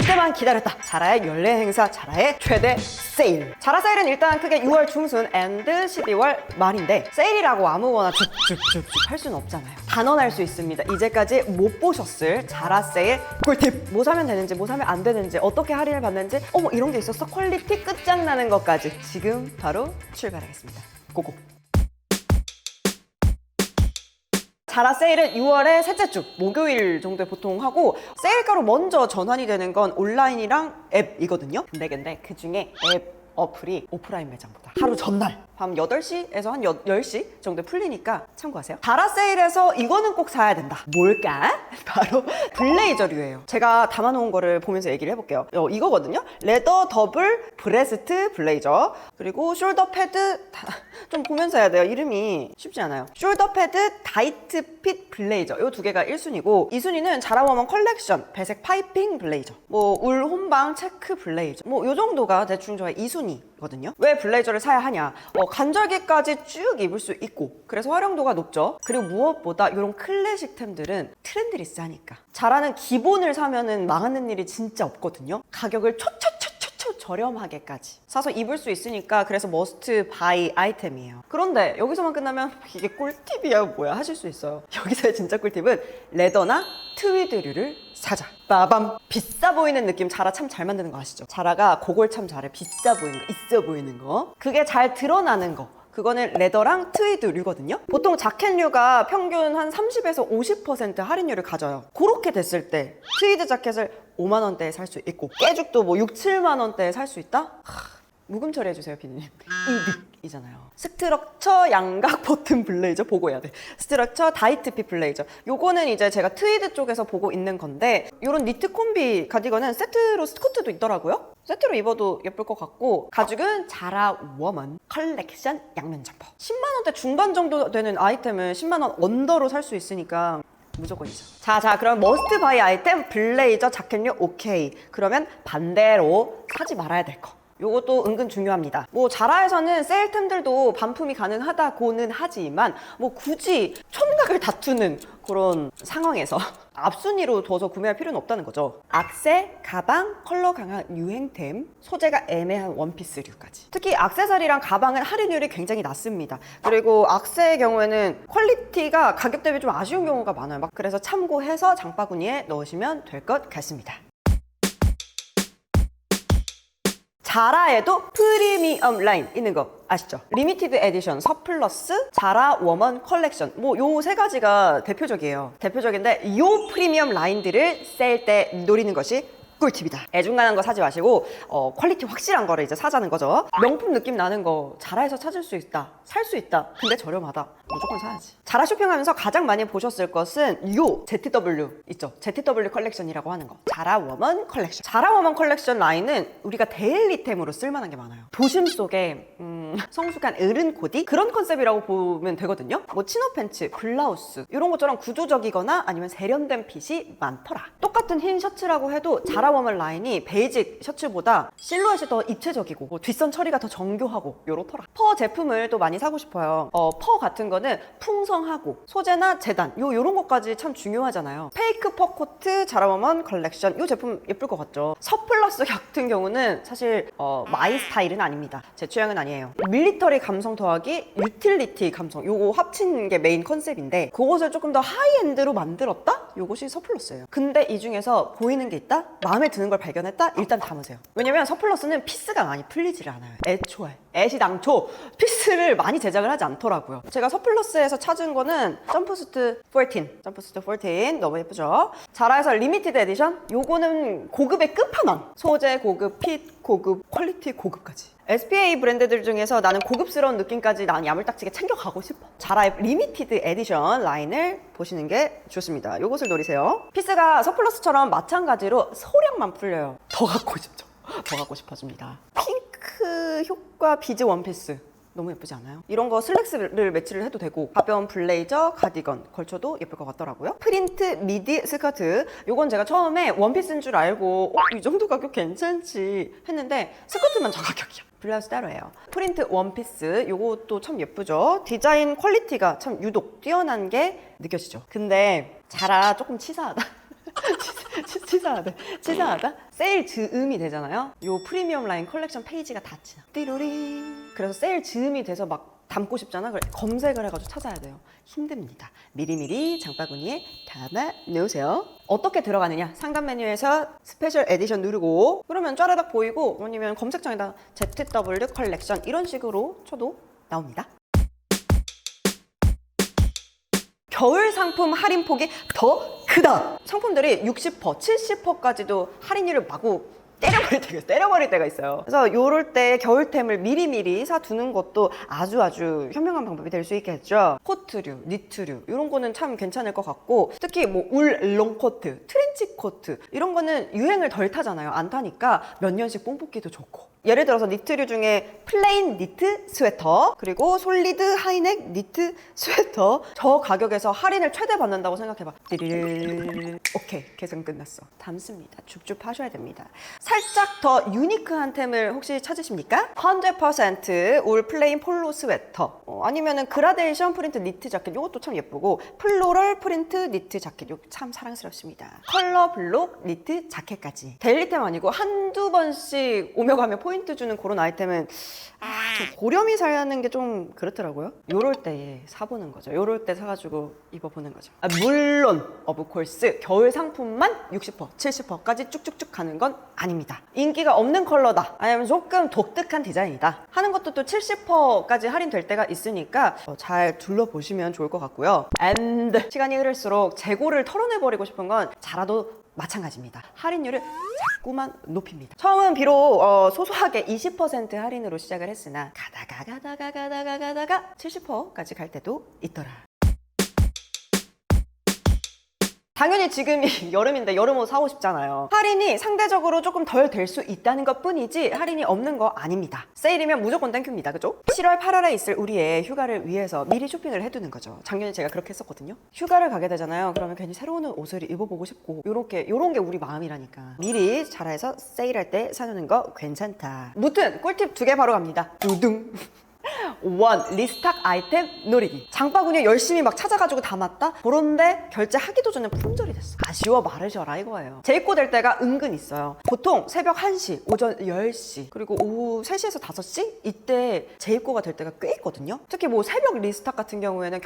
이때만 기다렸다. 자라의 연례 행사, 자라의 최대 세일. 자라 세일은 일단 크게 6월 중순 and 12월 말인데 세일이라고 아무거나 쭉쭉쭉쭉 할 수는 없잖아요. 단언할 수 있습니다. 이제까지 못 보셨을 자라 세일 꿀팁. 뭐 사면 되는지, 뭐 사면 안 되는지, 어떻게 할인을 받는지, 어머 이런 게 있었어? 퀄리티 끝장나는 것까지 지금 바로 출발하겠습니다. 고고. 자라 세일은 6월의 셋째 주 목요일 정도에 보통 하고, 세일가로 먼저 전환이 되는 건 온라인이랑 앱이거든요. 근데 그 중에 앱 어플이 오프라인 매장보다 하루 전날 밤 8시에서 한 10시 정도에 풀리니까 참고하세요. 자라 세일에서 이거는 꼭 사야 된다. 뭘까? 바로 블레이저류예요. 제가 담아놓은 거를 보면서 얘기를 해볼게요. 이거거든요. 레더 더블 브레스트 블레이저, 그리고 숄더 패드 좀 보면서 해야 돼요. 이름이 쉽지 않아요. 숄더 패드 다이트 핏 블레이저, 이 두 개가 1순위고 2순위는 자라 워먼 컬렉션 배색 파이핑 블레이저, 뭐 울 혼방 체크 블레이저, 뭐 요 정도가 대충 저의 2순위거든요. 왜 블레이저를 사야 하냐? 간절기까지 쭉 입을 수 있고 그래서 활용도가 높죠. 그리고 무엇보다 이런 클래식템들은 트렌드리 싸니까. 자라는 기본을 사면은 망하는 일이 진짜 없거든요. 가격을 저렴하게까지 사서 입을 수 있으니까 그래서 머스트 바이 아이템이에요. 그런데 여기서만 끝나면 이게 꿀팁이야 뭐야 하실 수 있어요. 여기서의 진짜 꿀팁은 레더나 트위드류를 사자. 빠밤! 비싸 보이는 느낌 자라 참 잘 만드는 거 아시죠? 자라가 그걸 참 잘해. 비싸 보이는 거, 있어 보이는 거, 그게 잘 드러나는 거, 그거는 레더랑 트위드류거든요. 보통 자켓류가 평균 한 30에서 50% 할인율을 가져요. 그렇게 됐을 때 트위드 자켓을 5만 원대에 살 수 있고 깨죽도 뭐 6, 7만 원대에 살 수 있다? 묵음 처리해주세요, 비누님. 이득이잖아요. 스트럭처 양각 버튼 블레이저 보고 해야 돼. 스트럭처 다이트 핏 블레이저. 요거는 이제 제가 트위드 쪽에서 보고 있는 건데, 요런 니트 콤비 가디건은 세트로 스커트도 있더라고요. 세트로 입어도 예쁠 것 같고, 가죽은 자라 워먼 컬렉션 양면 점퍼. 10만 원대 중반 정도 되는 아이템을 10만 원 언더로 살 수 있으니까 무조건이죠. 자, 그럼 머스트 바이 아이템 블레이저 자켓류 오케이. 그러면 반대로 사지 말아야 될 거. 요것도 은근 중요합니다. 뭐 자라에서는 세일템들도 반품이 가능하다고는 하지만 뭐 굳이 총각을 다투는 그런 상황에서 앞순위로 둬서 구매할 필요는 없다는 거죠. 악세, 가방, 컬러 강한 유행템, 소재가 애매한 원피스류까지. 특히 액세서리랑 가방은 할인율이 굉장히 낮습니다. 그리고 악세의 경우에는 퀄리티가 가격 대비 좀 아쉬운 경우가 많아요. 그래서 참고해서 장바구니에 넣으시면 될 것 같습니다. 자라에도 프리미엄 라인 있는 거 아시죠? 리미티드 에디션, 서플러스, 자라 워먼 컬렉션, 뭐 요 세 가지가 대표적인데 요 프리미엄 라인들을 세일 때 노리는 것이 꿀팁이다. 애중간한 거 사지 마시고 퀄리티 확실한 거를 이제 사자는 거죠. 명품 느낌 나는 거 자라에서 찾을 수 있다, 살 수 있다, 근데 저렴하다, 무조건 사야지. 자라 쇼핑하면서 가장 많이 보셨을 것은 요 ZW 있죠? ZW 컬렉션이라고 하는 거, 자라 워먼 컬렉션. 자라 워먼 컬렉션 라인은 우리가 데일리템으로 쓸만한 게 많아요. 도심 속에 성숙한 어른 코디, 그런 컨셉이라고 보면 되거든요. 뭐 치노 팬츠, 블라우스 이런 것처럼 구조적이거나 아니면 세련된 핏이 많더라. 똑같은 흰 셔츠라고 해도 자라 워먼 라인이 베이직 셔츠보다 실루엣이 더 입체적이고 뭐 뒷선 처리가 더 정교하고 요렇더라. 퍼 제품을 또 많이 사고 싶어요. 퍼 같은 거는 풍성하고 소재나 재단 요런 것까지 참 중요하잖아요. 페이크 퍼 코트 자라 워먼 컬렉션, 요 제품 예쁠 것 같죠? 서플러스 같은 경우는 사실 마이 스타일은 아닙니다. 제 취향은 아니에요. 밀리터리 감성 더하기 유틸리티 감성, 요거 합친 게 메인 컨셉인데 그것을 조금 더 하이엔드로 만들었다? 요것이 서플러스예요. 근데 이 중에서 보이는 게 있다? 마음에 드는 걸 발견했다? 일단 담으세요. 왜냐면 서플러스는 피스가 많이 풀리지를 않아요. 애시당초 피스를 많이 제작을 하지 않더라고요. 제가 서플러스에서 찾은 거는 점프스트 14 너무 예쁘죠? 자라에서 리미티드 에디션, 요거는 고급의 끝판왕. 소재 고급, 핏 고급, 퀄리티 고급까지. SPA 브랜드들 중에서 나는 고급스러운 느낌까지 난 야물딱지게 챙겨가고 싶어. 자라의 리미티드 에디션 라인을 보시는 게 좋습니다. 요것을 노리세요. 피스가 서플러스처럼 마찬가지로 소량만 풀려요. 더 갖고 싶죠? 더 갖고 싶어집니다. 핑크 효과 비즈 원피스 너무 예쁘지 않아요? 이런 거 슬랙스를 매치를 해도 되고, 가벼운 블레이저, 가디건 걸쳐도 예쁠 것 같더라고요. 프린트 미디 스커트, 요건 제가 처음에 원피스인 줄 알고 이 정도 가격 괜찮지 했는데 스커트만 저 가격이야. 블라우스 따로예요. 프린트 원피스, 요것도 참 예쁘죠? 디자인 퀄리티가 참 유독 뛰어난 게 느껴지죠? 근데 자라 조금 치사하다. 치사하다. 세일 즈음이 되잖아요. 요 프리미엄 라인 컬렉션 페이지가 닫히나. 띠로리. 그래서 세일 즈음이 돼서 막 담고 싶잖아. 그래 검색을 해가지고 찾아야 돼요. 힘듭니다. 미리미리 장바구니에 담아 놓으세요. 어떻게 들어가느냐? 상단 메뉴에서 스페셜 에디션 누르고 그러면 쫘라락 보이고 아니면 검색창에다 ZW 컬렉션 이런 식으로 쳐도 나옵니다. 겨울 상품 할인폭이 더 크다. 상품들이 60%, 70%까지도 할인율을 마구 때려버릴 때가 있어요. 그래서 이럴 때 겨울템을 미리미리 사두는 것도 아주 현명한 방법이 될 수 있겠죠. 코트류, 니트류 이런 거는 참 괜찮을 것 같고 특히 뭐 울 롱코트, 트렌치 코트 이런 거는 유행을 덜 타잖아요. 안 타니까 몇 년씩 뽕 뽑기도 좋고 예를 들어서 니트류 중에 플레인 니트 스웨터 그리고 솔리드 하이넥 니트 스웨터 저 가격에서 할인을 최대 받는다고 생각해봐. 띠리르. 오케이, 계산 끝났어. 담습니다. 줍줍 하셔야 됩니다. 살짝 더 유니크한 템을 혹시 찾으십니까? 100% 울 플레인 폴로 스웨터 아니면은 그라데이션 프린트 니트 자켓 이것도 참 예쁘고 플로럴 프린트 니트 자켓 이거 참 사랑스럽습니다. 컬러 블록 니트 자켓까지 데일리템 아니고 한두 번씩 오며 가며 포인트 주는 그런 아이템은 좀 고렴이 사는 게 좀 그렇더라고요. 요럴 때 사보는 거죠. 요럴 때 사가지고 입어보는 거죠. 물론 오브콜스 겨울 상품만 60%, 70%까지 쭉쭉쭉 가는 건 아닙니다. 인기가 없는 컬러다 아니면 조금 독특한 디자인이다 하는 것도 또 70%까지 할인될 때가 있으니까 잘 둘러보시면 좋을 것 같고요. and 시간이 흐를수록 재고를 털어내버리고 싶은 건 자라도 마찬가지입니다. 할인율을 자꾸만 높입니다. 처음은 비록 소소하게 20% 할인으로 시작을 했으나 가다가 70%까지 갈 때도 있더라. 당연히 지금이 여름인데 여름옷 사고 싶잖아요. 할인이 상대적으로 조금 덜 될 수 있다는 것 뿐이지 할인이 없는 거 아닙니다. 세일이면 무조건 땡큐입니다. 그죠? 7월 8월에 있을 우리의 휴가를 위해서 미리 쇼핑을 해두는 거죠. 작년에 제가 그렇게 했었거든요. 휴가를 가게 되잖아요. 그러면 괜히 새로운 옷을 입어보고 싶고 요런 게 우리 마음이라니까. 미리 자라에서 세일할 때 사놓는 거 괜찮다. 무튼 꿀팁 2개 바로 갑니다. 두둥. 1. 리스탁 아이템 노리기. 장바구니에 열심히 막 찾아가지고 담았다? 그런데 결제하기도 전에 품절이 됐어. 아쉬워 말으셔라 이거예요. 재입고 될 때가 은근 있어요. 보통 새벽 1시, 오전 10시, 그리고 오후 3시에서 5시? 이때 재입고가 될 때가 꽤 있거든요. 특히 뭐 새벽 리스탁 같은 경우에는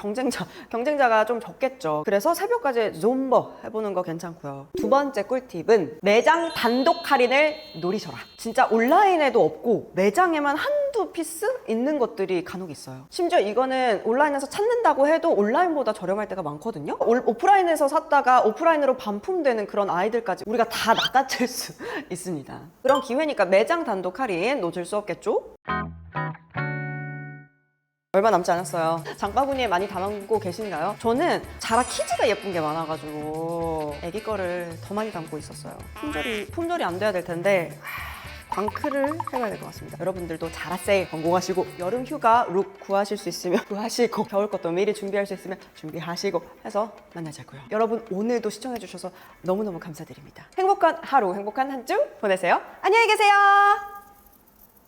경쟁자가 좀 적겠죠. 그래서 새벽까지 좀버 해보는 거 괜찮고요. 2번째 꿀팁은 매장 단독 할인을 노리셔라. 진짜 온라인에도 없고 매장에만 한두 피스 있는 것들이 간혹 있어요. 심지어 이거는 온라인에서 찾는다고 해도 온라인보다 저렴할 때가 많거든요. 오프라인에서 샀다가 오프라인으로 반품되는 그런 아이들까지 우리가 다 낚아챌 수 있습니다. 그런 기회니까 매장 단독 할인 놓칠 수 없겠죠? 얼마 남지 않았어요. 장바구니에 많이 담고 계신가요? 저는 자라 키즈가 예쁜 게 많아가지고 애기 거를 더 많이 담고 있었어요. 품절이 안 돼야 될 텐데 광크를 해봐야 될 것 같습니다. 여러분들도 자라 세일 성공하시고 여름 휴가 룩 구하실 수 있으면 구하시고 겨울 것도 미리 준비할 수 있으면 준비하시고 해서 만나자고요. 여러분 오늘도 시청해주셔서 너무너무 감사드립니다. 행복한 하루, 행복한 한 주 보내세요. 안녕히 계세요.